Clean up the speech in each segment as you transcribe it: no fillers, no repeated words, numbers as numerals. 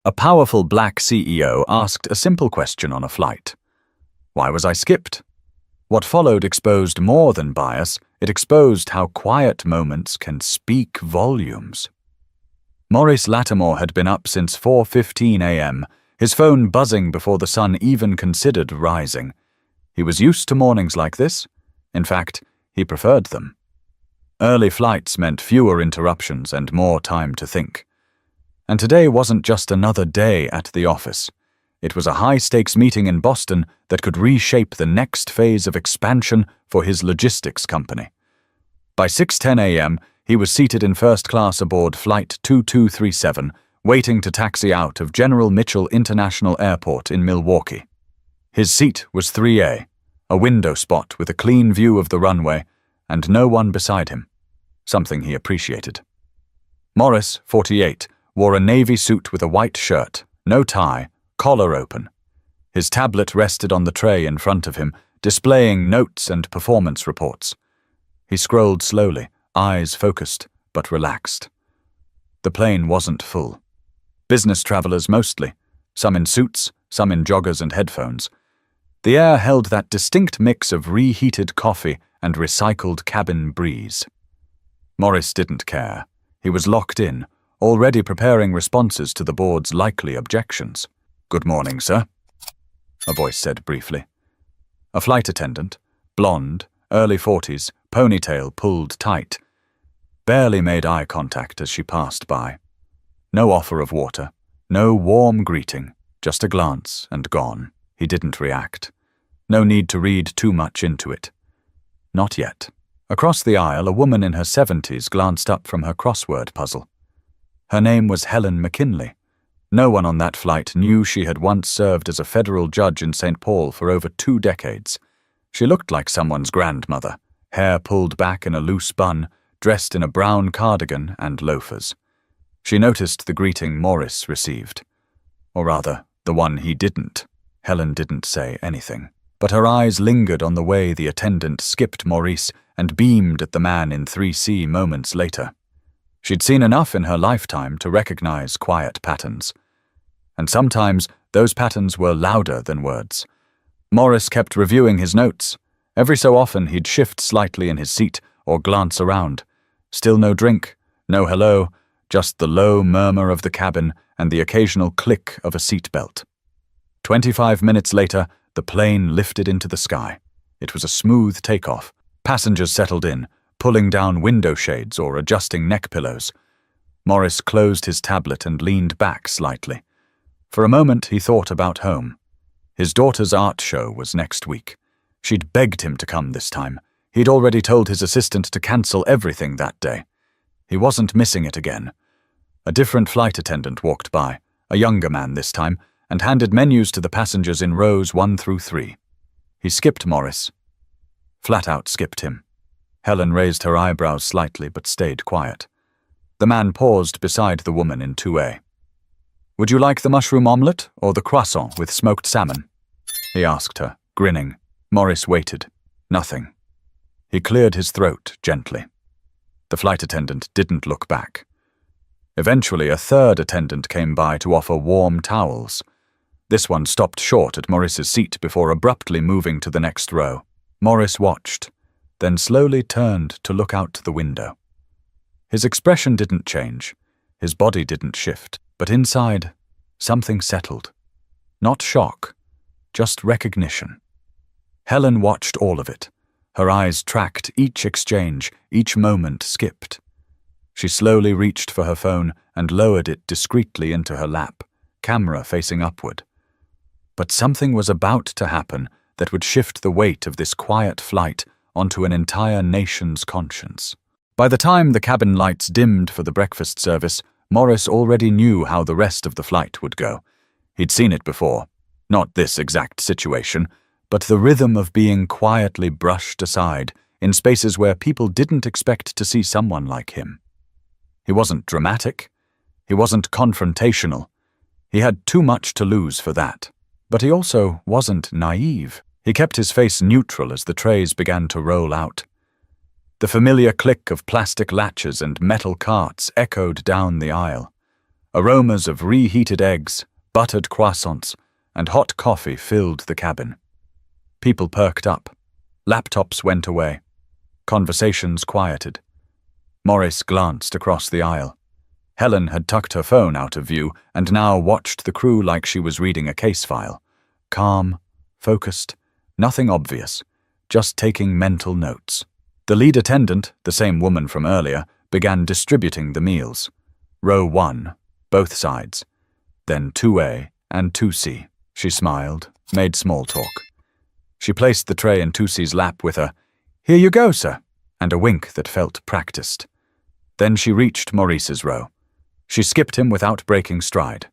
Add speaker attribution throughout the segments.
Speaker 1: A powerful black CEO asked a simple question on a flight. Why was I skipped? What followed exposed more than bias. It exposed how quiet moments can speak volumes. Maurice Lattimore had been up since 4:15 a.m., his phone buzzing before the sun even considered rising. He was used to mornings like this. In fact, he preferred them. Early flights meant fewer interruptions and more time to think. And today wasn't just another day at the office. It was a high-stakes meeting in Boston that could reshape the next phase of expansion for his logistics company. By 6:10 a.m., he was seated in first class aboard Flight 2237, waiting to taxi out of General Mitchell International Airport in Milwaukee. His seat was 3A, a window spot with a clean view of the runway, and no one beside him, something he appreciated. Morris, 48, wore a navy suit with a white shirt, no tie, collar open. His tablet rested on the tray in front of him, displaying notes and performance reports. He scrolled slowly, eyes focused, but relaxed. The plane wasn't full. Business travelers mostly, some in suits, some in joggers and headphones. The air held that distinct mix of reheated coffee and recycled cabin breeze. Morris didn't care. He was locked in, already preparing responses to the board's likely objections. "Good morning, sir," a voice said briefly. A flight attendant, blonde, early 40s, ponytail pulled tight, barely made eye contact as she passed by. No offer of water, no warm greeting, just a glance and gone. He didn't react. No need to read too much into it. Not yet. Across the aisle, a woman in her 70s glanced up from her crossword puzzle. Her name was Helen McKinley. No one on that flight knew she had once served as a federal judge in St. Paul for over 2 decades. She looked like someone's grandmother, hair pulled back in a loose bun, dressed in a brown cardigan and loafers. She noticed the greeting Morris received. Or rather, the one he didn't. Helen didn't say anything, but her eyes lingered on the way the attendant skipped Maurice and beamed at the man in 3C moments later. She'd seen enough in her lifetime to recognize quiet patterns. And sometimes those patterns were louder than words. Morris kept reviewing his notes. Every so often he'd shift slightly in his seat or glance around. Still no drink, no hello, just the low murmur of the cabin and the occasional click of a seatbelt. 25 minutes later, the plane lifted into the sky. It was a smooth takeoff. Passengers settled in, pulling down window shades or adjusting neck pillows. Morris closed his tablet and leaned back slightly. For a moment he thought about home. His daughter's art show was next week. She'd begged him to come this time. He'd already told his assistant to cancel everything that day. He wasn't missing it again. A different flight attendant walked by, a younger man this time, and handed menus to the passengers in rows 1 through 3. He skipped Morris. Flat out skipped him. Helen raised her eyebrows slightly but stayed quiet. The man paused beside the woman in 2A. "Would you like the mushroom omelette or the croissant with smoked salmon?" he asked her, grinning. Morris waited. Nothing. He cleared his throat gently. The flight attendant didn't look back. Eventually, a third attendant came by to offer warm towels. This one stopped short at Morris's seat before abruptly moving to the next row. Morris watched, then slowly turned to look out the window. His expression didn't change. His body didn't shift. But inside, something settled. Not shock, just recognition. Helen watched all of it. Her eyes tracked each exchange, each moment skipped. She slowly reached for her phone and lowered it discreetly into her lap, camera facing upward. But something was about to happen that would shift the weight of this quiet flight onto an entire nation's conscience. By the time the cabin lights dimmed for the breakfast service, Morris already knew how the rest of the flight would go. He'd seen it before. Not this exact situation, but the rhythm of being quietly brushed aside in spaces where people didn't expect to see someone like him. He wasn't dramatic. He wasn't confrontational. He had too much to lose for that. But he also wasn't naive. He kept his face neutral as the trays began to roll out. The familiar click of plastic latches and metal carts echoed down the aisle. Aromas of reheated eggs, buttered croissants, and hot coffee filled the cabin. People perked up. Laptops went away. Conversations quieted. Morris glanced across the aisle. Helen had tucked her phone out of view and now watched the crew like she was reading a case file. Calm, focused, nothing obvious, just taking mental notes. The lead attendant, the same woman from earlier, began distributing the meals. Row 1, both sides. Then 2A and 2C. She smiled, made small talk. She placed the tray in 2C's lap with a, "Here you go, sir," and a wink that felt practiced. Then she reached Maurice's row. She skipped him without breaking stride.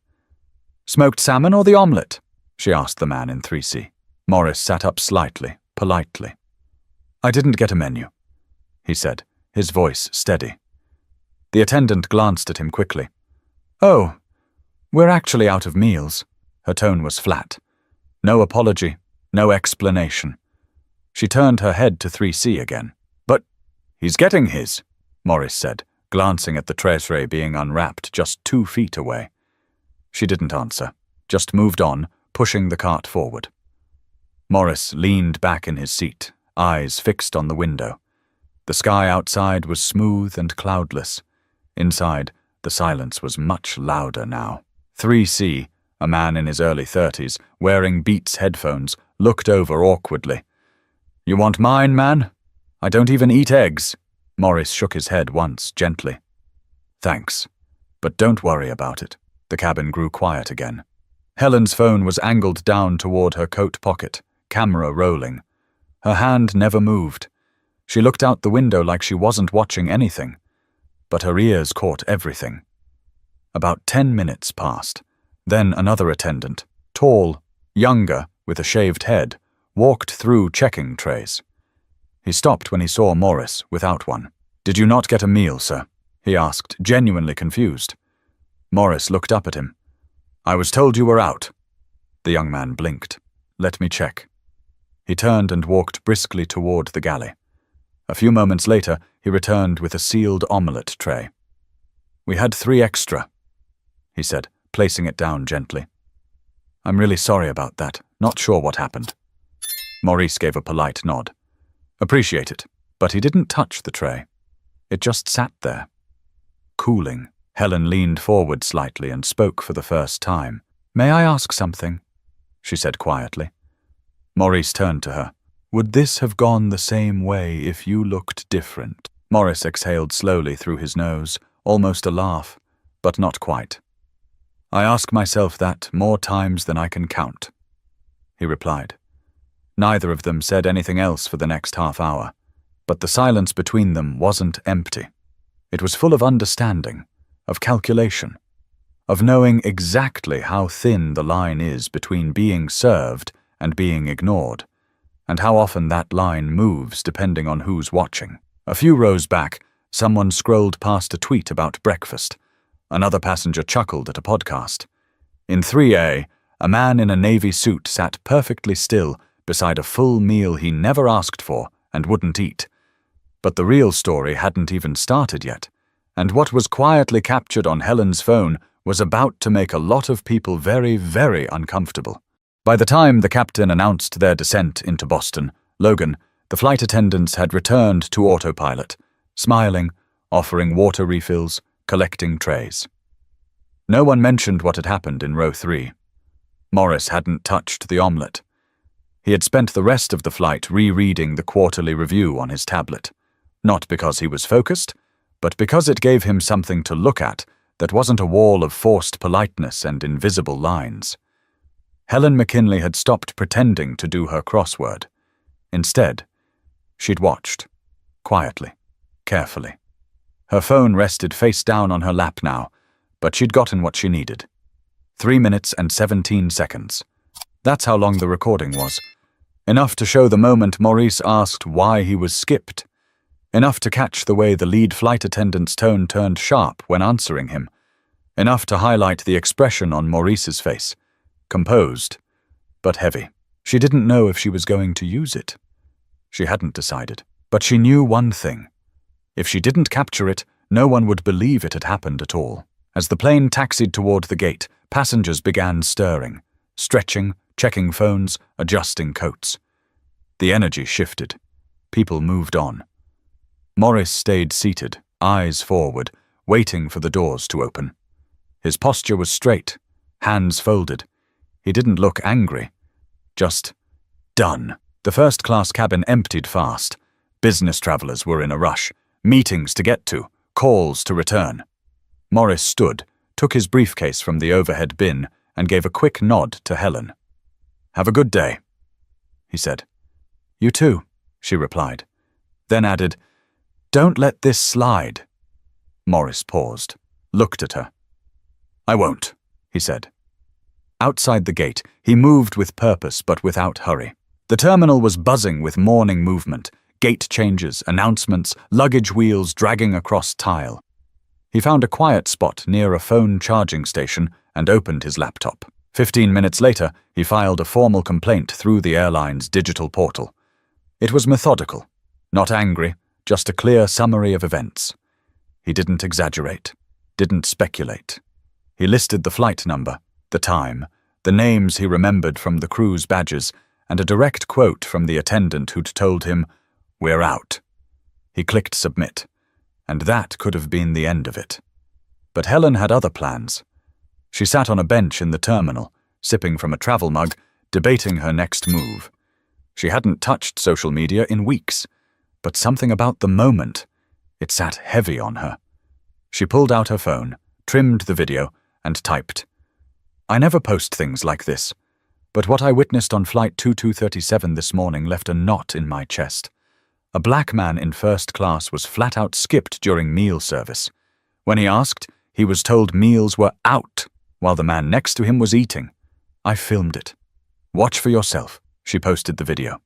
Speaker 1: "Smoked salmon or the omelette?" she asked the man in 3C. Maurice sat up slightly, politely. "I didn't get a menu," he said, his voice steady. The attendant glanced at him quickly. "Oh, we're actually out of meals." Her tone was flat. No apology, no explanation. She turned her head to 3C again. "But he's getting his," Maurice said, glancing at the tray being unwrapped just 2 feet away. She didn't answer, just moved on, pushing the cart forward. Maurice leaned back in his seat, eyes fixed on the window. The sky outside was smooth and cloudless. Inside, the silence was much louder now. 3C, a man in his early 30s, wearing Beats headphones, looked over awkwardly. "You want mine, man? I don't even eat eggs." Maurice shook his head once, gently. "Thanks, but don't worry about it." The cabin grew quiet again. Helen's phone was angled down toward her coat pocket, camera rolling. Her hand never moved. She looked out the window like she wasn't watching anything, but her ears caught everything. About 10 minutes passed. Then another attendant, tall, younger, with a shaved head, walked through checking trays. He stopped when he saw Maurice without one. "Did you not get a meal, sir?" he asked, genuinely confused. Maurice looked up at him. "I was told you were out." The young man blinked. "Let me check." He turned and walked briskly toward the galley. A few moments later, he returned with a sealed omelette tray. "We had 3 extra," he said, placing it down gently. "I'm really sorry about that. Not sure what happened." Maurice gave a polite nod. "Appreciate it," but he didn't touch the tray. It just sat there. Cooling. Helen leaned forward slightly and spoke for the first time. "May I ask something?" she said quietly. Maurice turned to her. "Would this have gone the same way if you looked different?" Maurice exhaled slowly through his nose, almost a laugh, but not quite. "I ask myself that more times than I can count," he replied. Neither of them said anything else for the next half hour, but the silence between them wasn't empty. It was full of understanding, of calculation, of knowing exactly how thin the line is between being served and being ignored, and how often that line moves depending on who's watching. A few rows back, someone scrolled past a tweet about breakfast. Another passenger chuckled at a podcast. In 3A, a man in a navy suit sat perfectly still beside a full meal he never asked for and wouldn't eat. But the real story hadn't even started yet, and what was quietly captured on Helen's phone was about to make a lot of people very, very uncomfortable. By the time the captain announced their descent into Boston, Logan, the flight attendants had returned to autopilot, smiling, offering water refills, collecting trays. No one mentioned what had happened in row 3. Maurice hadn't touched the omelette. He had spent the rest of the flight rereading the quarterly review on his tablet, not because he was focused, but because it gave him something to look at that wasn't a wall of forced politeness and invisible lines. Helen McKinley had stopped pretending to do her crossword. Instead, she'd watched, quietly, carefully. Her phone rested face down on her lap now, but she'd gotten what she needed. 3 minutes and 17 seconds. That's how long the recording was. Enough to show the moment Maurice asked why he was skipped. Enough to catch the way the lead flight attendant's tone turned sharp when answering him. Enough to highlight the expression on Maurice's face. Composed, but heavy. She didn't know if she was going to use it. She hadn't decided. But she knew one thing. If she didn't capture it, no one would believe it had happened at all. As the plane taxied toward the gate, passengers began stirring, stretching, checking phones, adjusting coats. The energy shifted. People moved on. Morris stayed seated, eyes forward, waiting for the doors to open. His posture was straight, hands folded. He didn't look angry. Just done. The first-class cabin emptied fast. Business travelers were in a rush. Meetings to get to, calls to return. Morris stood, took his briefcase from the overhead bin, and gave a quick nod to Helen. "Have a good day," he said. "You too," she replied. Then added, "Don't let this slide." Morris paused, looked at her. "I won't," he said. Outside the gate, he moved with purpose but without hurry. The terminal was buzzing with morning movement, gate changes, announcements, luggage wheels dragging across tile. He found a quiet spot near a phone charging station and opened his laptop. 15 minutes later, he filed a formal complaint through the airline's digital portal. It was methodical, not angry, just a clear summary of events. He didn't exaggerate, didn't speculate. He listed the flight number, the time, the names he remembered from the crew's badges, and a direct quote from the attendant who'd told him, "We're out." He clicked submit, and that could have been the end of it. But Helen had other plans. She sat on a bench in the terminal, sipping from a travel mug, debating her next move. She hadn't touched social media in weeks, but something about the moment, it sat heavy on her. She pulled out her phone, trimmed the video, and typed, "I never post things like this, but what I witnessed on Flight 2237 this morning left a knot in my chest. A black man in first class was flat out skipped during meal service. When he asked, he was told meals were out, while the man next to him was eating. I filmed it. Watch for yourself," she posted the video.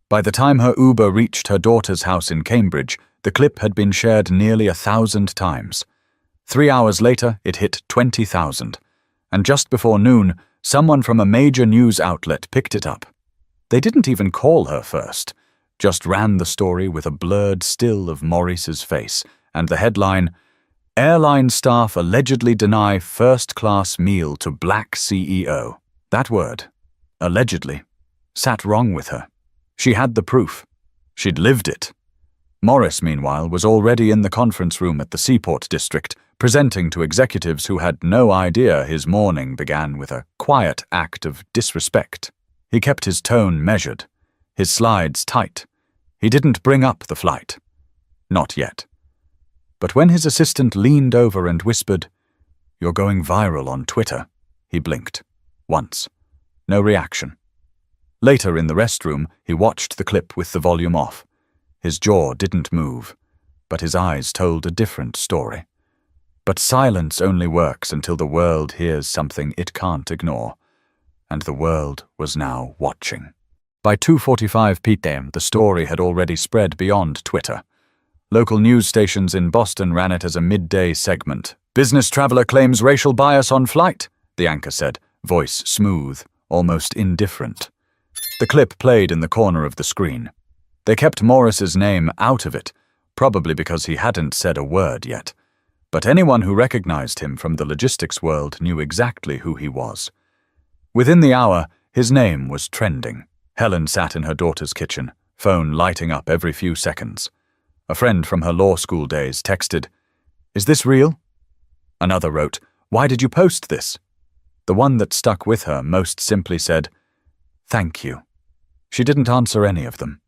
Speaker 1: By the time her Uber reached her daughter's house in Cambridge, the clip had been shared nearly 1,000 times. 3 hours later, it hit 20,000. And just before noon, someone from a major news outlet picked it up. They didn't even call her first, just ran the story with a blurred still of Morris's face, and the headline, "Airline staff allegedly deny first-class meal to black CEO." That word, allegedly, sat wrong with her. She had the proof. She'd lived it. Morris, meanwhile, was already in the conference room at the Seaport District, presenting to executives who had no idea his morning began with a quiet act of disrespect. He kept his tone measured, his slides tight. He didn't bring up the flight. Not yet. But when his assistant leaned over and whispered, "You're going viral on Twitter," he blinked. Once. No reaction. Later in the restroom, he watched the clip with the volume off. His jaw didn't move, but his eyes told a different story. But silence only works until the world hears something it can't ignore. And the world was now watching. By 2:45 p.m., the story had already spread beyond Twitter. Local news stations in Boston ran it as a midday segment. "Business traveler claims racial bias on flight," the anchor said, voice smooth, almost indifferent. The clip played in the corner of the screen. They kept Morris's name out of it, probably because he hadn't said a word yet. But anyone who recognized him from the logistics world knew exactly who he was. Within the hour, his name was trending. Helen sat in her daughter's kitchen, phone lighting up every few seconds. A friend from her law school days texted, "Is this real?" Another wrote, "Why did you post this?" The one that stuck with her most simply said, "Thank you." She didn't answer any of them.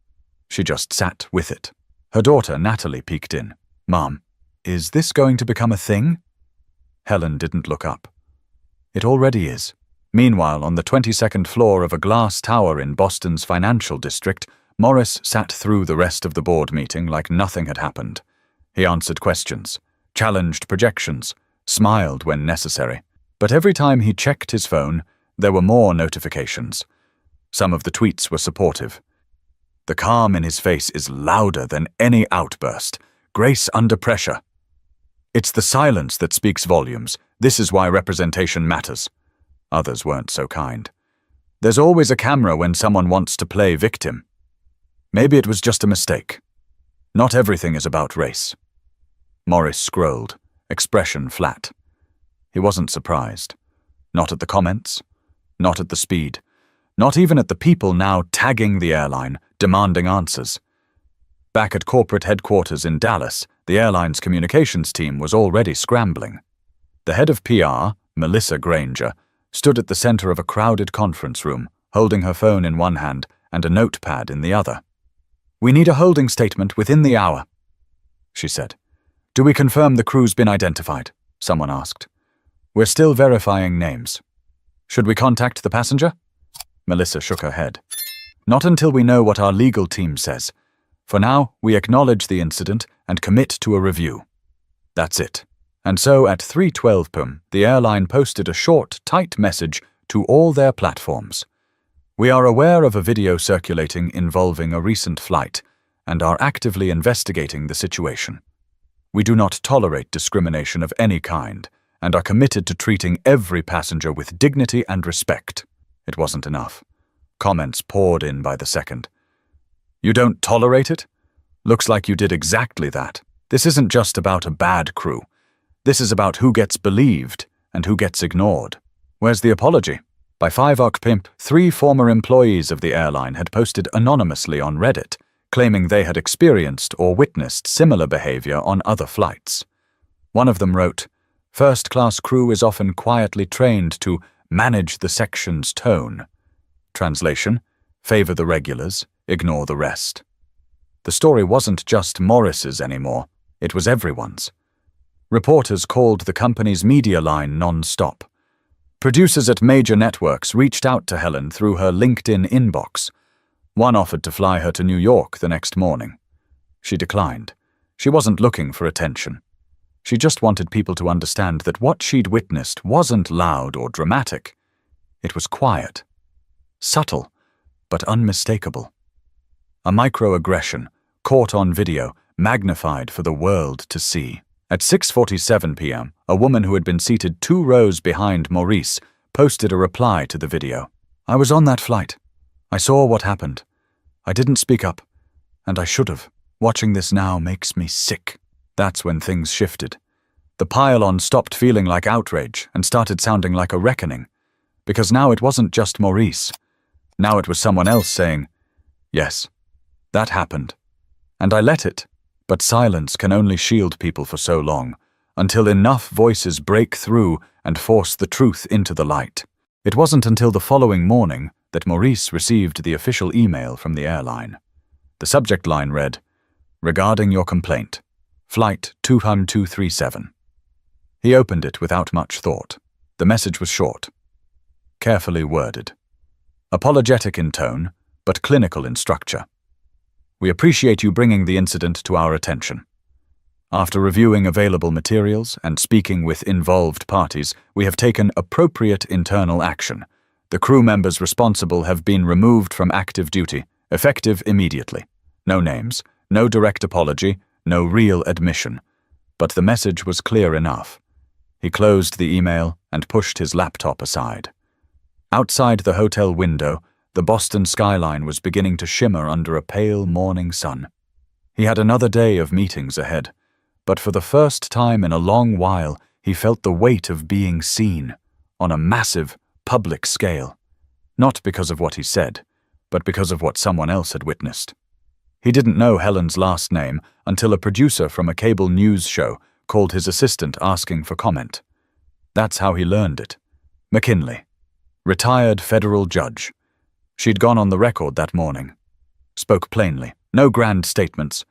Speaker 1: She just sat with it. Her daughter, Natalie, peeked in. "Mom, is this going to become a thing?" Helen didn't look up. It already is. Meanwhile, on the 22nd floor of a glass tower in Boston's financial district, Morris sat through the rest of the board meeting like nothing had happened. He answered questions, challenged projections, smiled when necessary. But every time he checked his phone, there were more notifications. Some of the tweets were supportive. "The calm in his face is louder than any outburst. Grace under pressure. It's the silence that speaks volumes. This is why representation matters." Others weren't so kind. "There's always a camera when someone wants to play victim. Maybe it was just a mistake. Not everything is about race." Morris scrolled, expression flat. He wasn't surprised. Not at the comments, not at the speed, not even at the people now tagging the airline, demanding answers. Back at corporate headquarters in Dallas, the airline's communications team was already scrambling. The head of PR, Melissa Granger, stood at the center of a crowded conference room, holding her phone in one hand and a notepad in the other. "We need a holding statement within the hour," she said. "Do we confirm the crew's been identified?" someone asked. "We're still verifying names." "Should we contact the passenger?" Melissa shook her head. "Not until we know what our legal team says. For now, we acknowledge the incident and commit to a review." That's it. And so at 3:12 p.m., the airline posted a short, tight message to all their platforms. "We are aware of a video circulating involving a recent flight and are actively investigating the situation. We do not tolerate discrimination of any kind and are committed to treating every passenger with dignity and respect." It wasn't enough. Comments poured in by the second. "You don't tolerate it? Looks like you did exactly that. This isn't just about a bad crew. This is about who gets believed and who gets ignored. Where's the apology?" By 5 p.m, 3 former employees of the airline had posted anonymously on Reddit, claiming they had experienced or witnessed similar behavior on other flights. One of them wrote, "First-class crew is often quietly trained to manage the section's tone." Translation: favor the regulars, ignore the rest. The story wasn't just Morris's anymore, it was everyone's. Reporters called the company's media line non-stop. Producers at major networks reached out to Helen through her LinkedIn inbox. One offered to fly her to New York the next morning. She declined. She wasn't looking for attention. She just wanted people to understand that what she'd witnessed wasn't loud or dramatic. It was quiet, subtle, but unmistakable. A microaggression, caught on video, magnified for the world to see. At 6:47 p.m., a woman who had been seated 2 rows behind Maurice posted a reply to the video. "I was on that flight. I saw what happened. I didn't speak up, and I should have. Watching this now makes me sick." That's when things shifted. The pile-on stopped feeling like outrage and started sounding like a reckoning. Because now it wasn't just Maurice. Now it was someone else saying, "Yes, that happened. And I let it. But silence can only shield people for so long, until enough voices break through and force the truth into the light." It wasn't until the following morning that Maurice received the official email from the airline. The subject line read, "Regarding your complaint, Flight 237. He opened it without much thought. The message was short, carefully worded, apologetic in tone, but clinical in structure. "We appreciate you bringing the incident to our attention. After reviewing available materials and speaking with involved parties, we have taken appropriate internal action. The crew members responsible have been removed from active duty, effective immediately. No names, no direct apology, no real admission. But the message was clear enough." He closed the email and pushed his laptop aside. Outside the hotel window, the Boston skyline was beginning to shimmer under a pale morning sun. He had another day of meetings ahead, but for the first time in a long while, he felt the weight of being seen, on a massive, public scale. Not because of what he said, but because of what someone else had witnessed. He didn't know Helen's last name until a producer from a cable news show called his assistant asking for comment. That's how he learned it. McKinley, retired federal judge. She'd gone on the record that morning. Spoke plainly, no grand statements,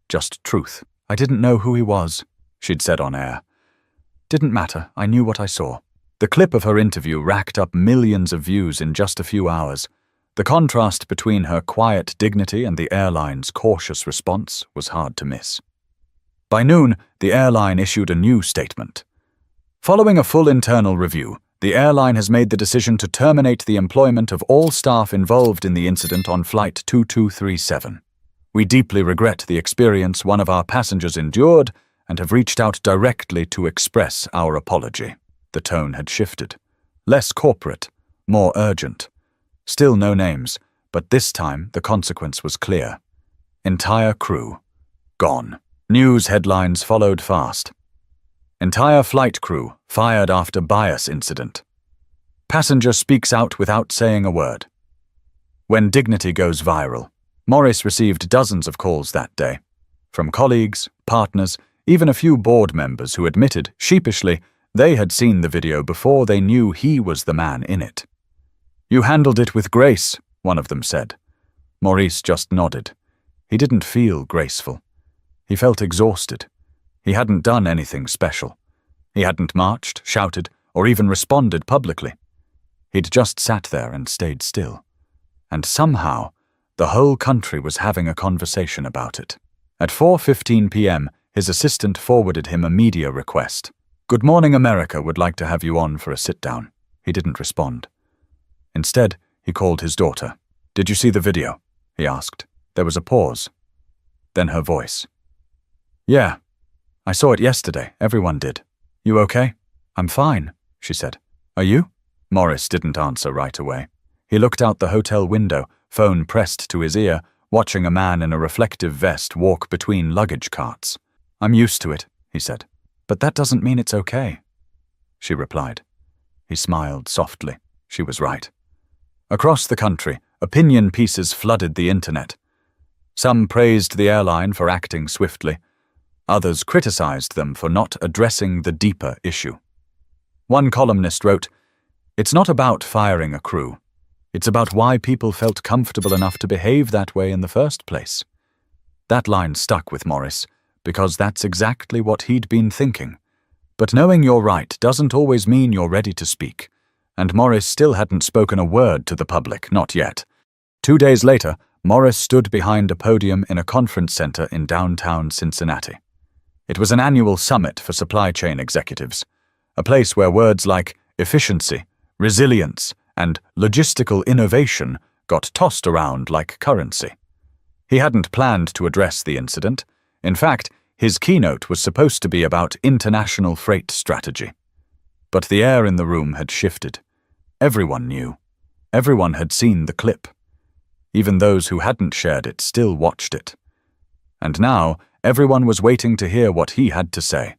Speaker 1: just truth. "I didn't know who he was," she'd said on air. "Didn't matter, I knew what I saw." The clip of her interview racked up millions of views in just a few hours. The contrast between her quiet dignity and the airline's cautious response was hard to miss. By noon, the airline issued a new statement. "Following a full internal review, the airline has made the decision to terminate the employment of all staff involved in the incident on Flight 2237. We deeply regret the experience one of our passengers endured and have reached out directly to express our apology." The tone had shifted. Less corporate, more urgent. Still no names, but this time the consequence was clear. Entire crew gone. News headlines followed fast. Entire flight crew fired after bias incident. Passenger speaks out without saying a word. When dignity goes viral, Morris received dozens of calls that day, from colleagues, partners, even a few board members who admitted, sheepishly, they had seen the video before they knew he was the man in it. "You handled it with grace," one of them said. Maurice just nodded. He didn't feel graceful. He felt exhausted. He hadn't done anything special. He hadn't marched, shouted, or even responded publicly. He'd just sat there and stayed still. And somehow, the whole country was having a conversation about it. At 4:15 p.m., his assistant forwarded him a media request. "Good Morning America would like to have you on for a sit-down." He didn't respond. Instead, he called his daughter. "Did you see the video?" he asked. There was a pause. Then her voice. "Yeah, I saw it yesterday. Everyone did. You okay?" "I'm fine," she said. "Are you?" Morris didn't answer right away. He looked out the hotel window, phone pressed to his ear, watching a man in a reflective vest walk between luggage carts. "I'm used to it," he said. "But that doesn't mean it's okay," she replied. He smiled softly. She was right. Across the country, opinion pieces flooded the internet. Some praised the airline for acting swiftly. Others criticized them for not addressing the deeper issue. One columnist wrote, "It's not about firing a crew. It's about why people felt comfortable enough to behave that way in the first place." That line stuck with Morris, because that's exactly what he'd been thinking. But knowing you're right doesn't always mean you're ready to speak, and Morris still hadn't spoken a word to the public, not yet. 2 days later, Morris stood behind a podium in a conference center in downtown Cincinnati. It was an annual summit for supply chain executives, a place where words like efficiency, resilience, and logistical innovation got tossed around like currency. He hadn't planned to address the incident. In fact, his keynote was supposed to be about international freight strategy. But the air in the room had shifted. Everyone knew. Everyone had seen the clip. Even those who hadn't shared it still watched it. And now, everyone was waiting to hear what he had to say,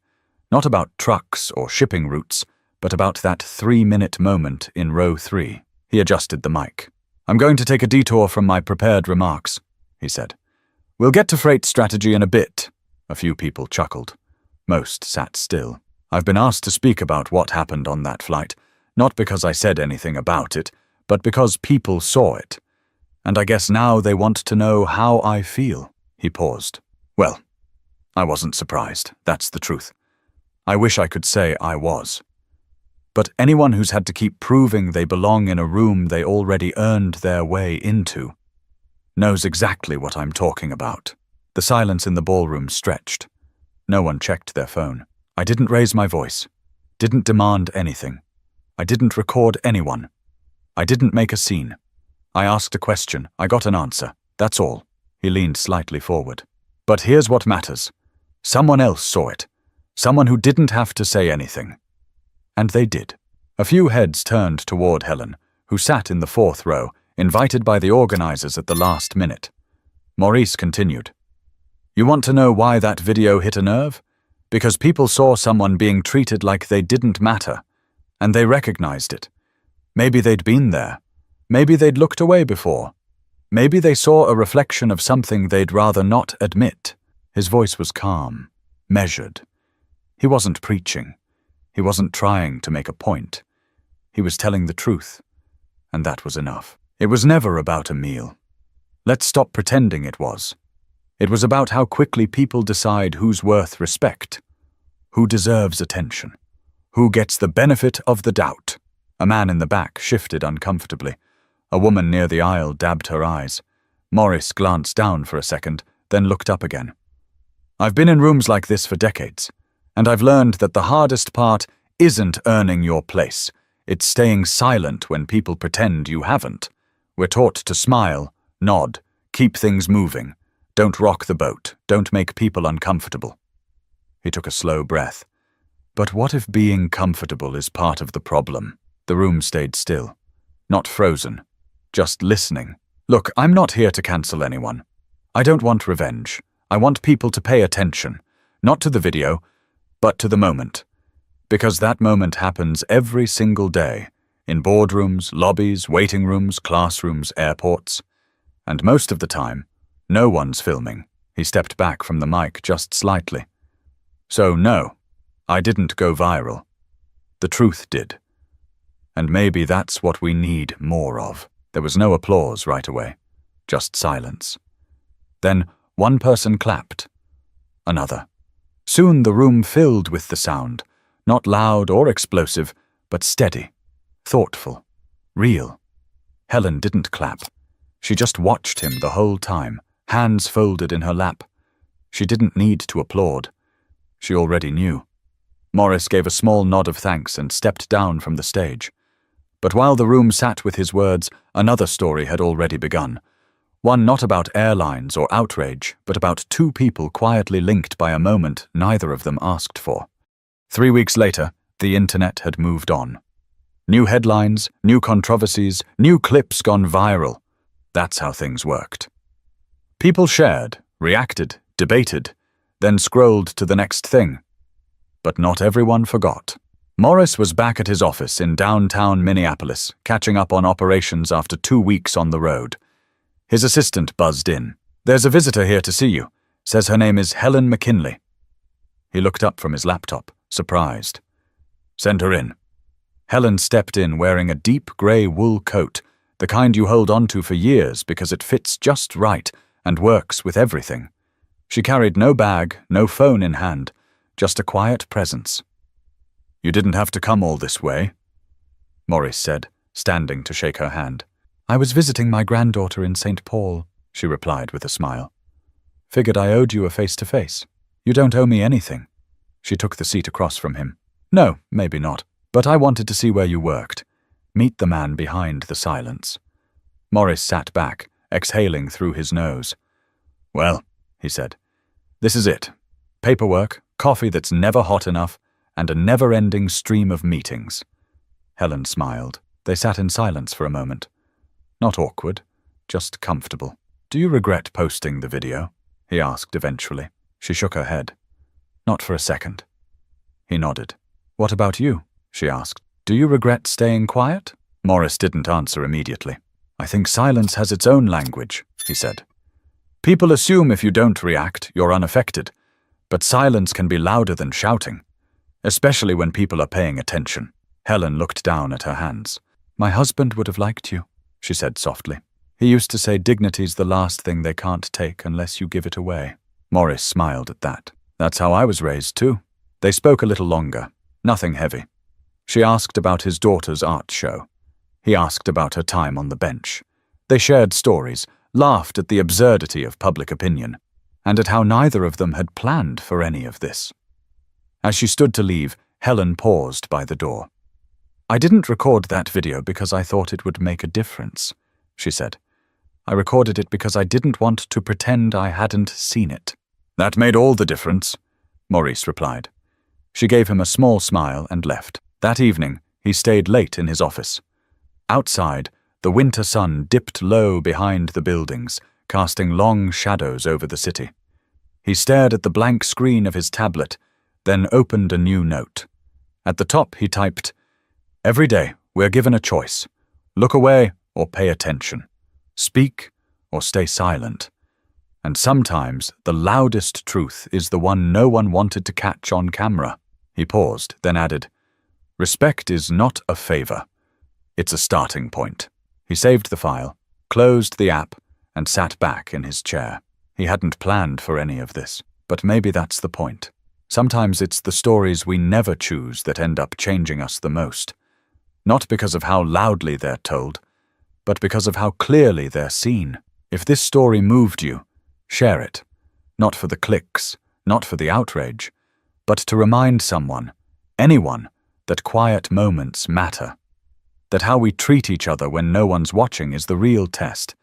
Speaker 1: not about trucks or shipping routes, but about that 3-minute moment in row 3. He adjusted the mic. "I'm going to take a detour from my prepared remarks," he said. "We'll get to freight strategy in a bit." A few people chuckled. Most sat still. "I've been asked to speak about what happened on that flight, not because I said anything about it, but because people saw it. And I guess now they want to know how I feel." He paused. "Well, I wasn't surprised, that's the truth. I wish I could say I was. But anyone who's had to keep proving they belong in a room they already earned their way into knows exactly what I'm talking about." The silence in the ballroom stretched. No one checked their phone. "I didn't raise my voice. Didn't demand anything. I didn't record anyone. I didn't make a scene. I asked a question. I got an answer. That's all." He leaned slightly forward. "But here's what matters. Someone else saw it. Someone who didn't have to say anything." And they did. A few heads turned toward Helen, who sat in the 4th row, invited by the organizers at the last minute. Maurice continued. "You want to know why that video hit a nerve? Because people saw someone being treated like they didn't matter, and they recognized it. Maybe they'd been there. Maybe they'd looked away before. Maybe they saw a reflection of something they'd rather not admit." His voice was calm, measured. He wasn't preaching. He wasn't trying to make a point. He was telling the truth, and that was enough. It was never about a meal. Let's stop pretending it was. It was about how quickly people decide who's worth respect, who deserves attention, who gets the benefit of the doubt. A man in the back shifted uncomfortably. A woman near the aisle dabbed her eyes. Morris glanced down for a second, then looked up again. "I've been in rooms like this for decades, and I've learned that the hardest part isn't earning your place. It's staying silent when people pretend you haven't. We're taught to smile, nod, keep things moving. Don't rock the boat. Don't make people uncomfortable." He took a slow breath. But what if being comfortable is part of the problem? The room stayed still. Not frozen. Just listening. "Look, I'm not here to cancel anyone. I don't want revenge. I want people to pay attention. Not to the video, but to the moment. Because that moment happens every single day, in boardrooms, lobbies, waiting rooms, classrooms, airports. And most of the time, no one's filming. He stepped back from the mic just slightly. So no, I didn't go viral. The truth did. And maybe that's what we need more of. There was no applause right away, just silence. Then one person clapped. Another. Soon the room filled with the sound, not loud or explosive, but steady, thoughtful, real. Helen didn't clap. She just watched him the whole time, hands folded in her lap. She didn't need to applaud. She already knew. Morris gave a small nod of thanks and stepped down from the stage. But while the room sat with his words, another story had already begun. One not about airlines or outrage, but about two people quietly linked by a moment neither of them asked for. 3 weeks later, the internet had moved on. New headlines, new controversies, new clips gone viral. That's how things worked. People shared, reacted, debated, then scrolled to the next thing. But not everyone forgot. Morris was back at his office in downtown Minneapolis, catching up on operations after 2 weeks on the road. His assistant buzzed in. "There's a visitor here to see you. Says her name is Helen McKinley." He looked up from his laptop, surprised. "Send her in." Helen stepped in wearing a deep grey wool coat, the kind you hold onto for years because it fits just right and works with everything. She carried no bag, no phone in hand, just a quiet presence. "You didn't have to come all this way," Morris said, standing to shake her hand. "I was visiting my granddaughter in St. Paul," she replied with a smile. "Figured I owed you a face-to-face. You don't owe me anything." She took the seat across from him. "No, maybe not, but I wanted to see where you worked. Meet the man behind the silence." Morris sat back, exhaling through his nose. "Well," he said, "this is it. Paperwork, coffee that's never hot enough, and a never-ending stream of meetings." Helen smiled. They sat in silence for a moment. Not awkward, just comfortable. "Do you regret posting the video?" he asked eventually. She shook her head. "Not for a second." He nodded. "What about you?" she asked. "Do you regret staying quiet?" Morris didn't answer immediately. "I think silence has its own language," he said. "People assume if you don't react, you're unaffected. But silence can be louder than shouting, especially when people are paying attention." Helen looked down at her hands. "My husband would have liked you," she said softly. "He used to say dignity's the last thing they can't take unless you give it away." Morris smiled at that. "That's how I was raised too." They spoke a little longer, nothing heavy. She asked about his daughter's art show. He asked about her time on the bench. They shared stories, laughed at the absurdity of public opinion, and at how neither of them had planned for any of this. As she stood to leave, Helen paused by the door. "I didn't record that video because I thought it would make a difference," she said. "I recorded it because I didn't want to pretend I hadn't seen it." "That made all the difference," Maurice replied. She gave him a small smile and left. That evening, he stayed late in his office. Outside, the winter sun dipped low behind the buildings, casting long shadows over the city. He stared at the blank screen of his tablet, then opened a new note. At the top he typed, "Every day we're given a choice. Look away or pay attention. Speak or stay silent. And sometimes the loudest truth is the one no one wanted to catch on camera." He paused, then added, "Respect is not a favor. It's a starting point." He saved the file, closed the app, and sat back in his chair. He hadn't planned for any of this, but maybe that's the point. Sometimes it's the stories we never choose that end up changing us the most. Not because of how loudly they're told, but because of how clearly they're seen. If this story moved you, share it. Not for the clicks, not for the outrage, but to remind someone, anyone, that quiet moments matter. That how we treat each other when no one's watching is the real test,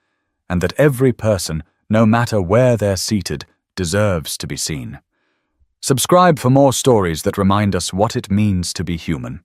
Speaker 1: and that every person, no matter where they're seated, deserves to be seen. Subscribe for more stories that remind us what it means to be human.